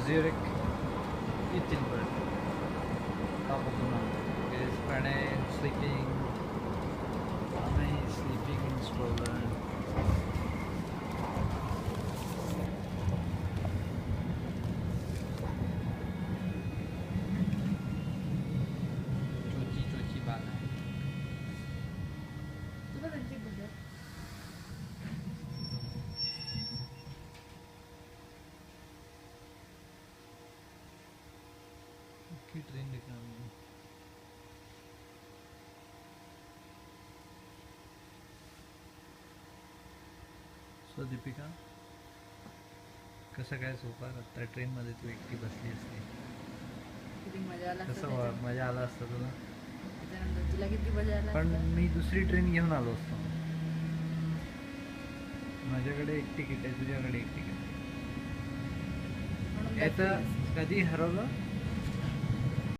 Zurich येतील परत ताबडतोब is Pranay sleeping in stroller. चोची बाल आहे. की ट्रेन देखना सो दीपिका कसं काय झोपा आता ट्रेनमध्ये तू एकटी बसली असते कसं मजा आला असतं तुला तुला किती मजा आला पण मी दुसरी ट्रेन घेऊन आलो असतो माझ्याकडे एक तिकीट आहे तुझ्याकडे एक तिकीट आहे तर कधी हरवलं